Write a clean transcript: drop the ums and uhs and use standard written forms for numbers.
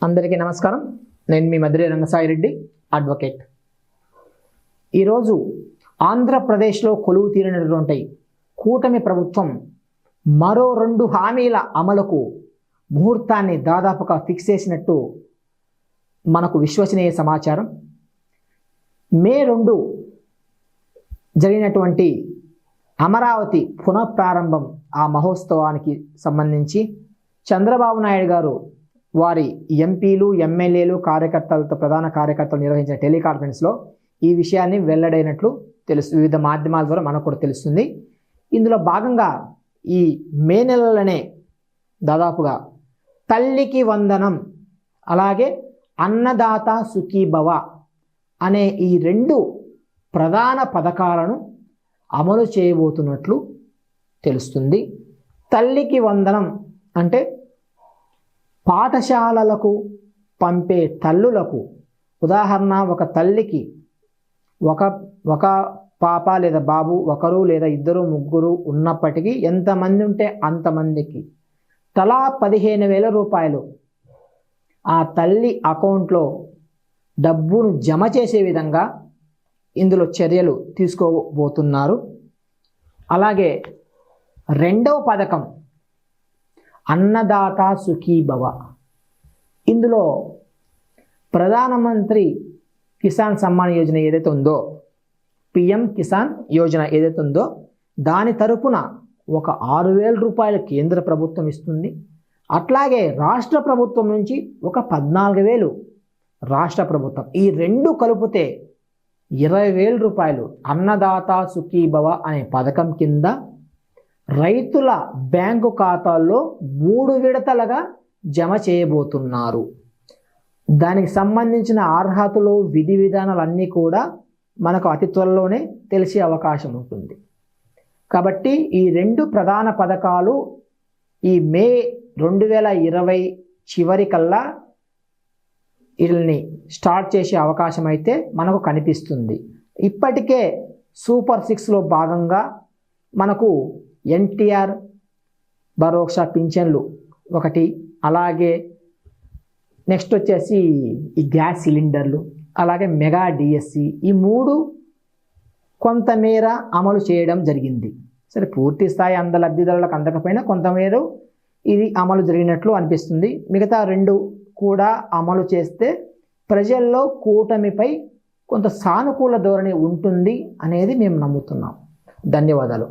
అందరికీ నమస్కారం. నేను మీ మద్రి రంగసాయి రెడ్డి, అడ్వకేట్. ఈరోజు ఆంధ్రప్రదేశ్లో కొలువు తీరినటువంటి కూటమి ప్రభుత్వం మరో 2 హామీల అమలుకు ముహూర్తాన్ని దాదాపుగా ఫిక్స్ చేసినట్టు మనకు విశ్వసనీయ సమాచారం. మే 2 జరిగినటువంటి అమరావతి పునఃప్రారంభం ఆ మహోత్సవానికి సంబంధించి చంద్రబాబు నాయుడు గారు వారి ఎంపీలు, ఎమ్మెల్యేలు, కార్యకర్తలతో ప్రధాన కార్యకర్తలు నిర్వహించిన టెలికాన్ఫరెన్స్లో ఈ విషయాన్ని వెల్లడైనట్లు వివిధ మాధ్యమాల ద్వారా మనకు కూడా తెలుస్తుంది. ఇందులో భాగంగా ఈ మే నెలలోనే దాదాపుగా తల్లికి వందనం, అలాగే అన్నదాత సుఖీభవ అనే ఈ 2 ప్రధాన పథకాలను అమలు చేయబోతున్నట్లు తెలుస్తుంది. తల్లికి వందనం అంటే పాఠశాలలకు పంపే తల్లులకు, ఉదాహరణ ఒక తల్లికి ఒక పాప లేదా బాబు, ఒకరు లేదా ఇద్దరు ముగ్గురు ఉన్నప్పటికీ ఎంతమంది ఉంటే అంతమందికి తలా 15,000 రూపాయలు ఆ తల్లి అకౌంట్లో డబ్బును జమ చేసే విధంగా ఇందులో చర్యలు తీసుకోబోతున్నారు. అలాగే 2వ పథకం అన్నదాత సుఖీభవ. ఇందులో ప్రధానమంత్రి కిసాన్ సమ్మాన్ యోజన ఏదైతే ఉందో, పిఎం కిసాన్ యోజన ఏదైతే ఉందో, దాని తరపున ఒక 6,000 రూపాయలు కేంద్ర ప్రభుత్వం ఇస్తుంది. అట్లాగే రాష్ట్ర ప్రభుత్వం నుంచి ఒక 14,000 రాష్ట్ర ప్రభుత్వం. ఈ 2 కలిపితే 20,000 రూపాయలు అన్నదాత సుఖీభవ అనే పథకం కింద రైతుల బ్యాంకు ఖాతాల్లో 3 విడతలుగా జమ చేయబోతున్నారు. దానికి సంబంధించిన అర్హతలు, విధి విధానాలన్నీ కూడా మనకు అతి త్వరలోనే తెలిసే అవకాశం ఉంటుంది. కాబట్టి ఈ 2 ప్రధాన పథకాలు ఈ మే 2020 చివరికల్లా వీళ్ళని స్టార్ట్ చేసే అవకాశం అయితే మనకు కనిపిస్తుంది. ఇప్పటికే సూపర్ 6లో భాగంగా మనకు ఎన్టీఆర్ భరోసా పింఛన్లు ఒకటి, అలాగే నెక్స్ట్ వచ్చేసి ఈ గ్యాస్ సిలిండర్లు, అలాగే మెగా డిఎస్సి, ఈ 3 కొంతమేర అమలు చేయడం జరిగింది. సరే, పూర్తి స్థాయి లబ్ధిదారులకు అందకపోయినా కొంతమేర ఇది అమలు జరిగినట్లు అనిపిస్తుంది. మిగతా 2 కూడా అమలు చేస్తే ప్రజల్లో కూటమిపై కొంత సానుకూల ధోరణి ఉంటుంది అనేది మేము నమ్ముతున్నాం. ధన్యవాదాలు.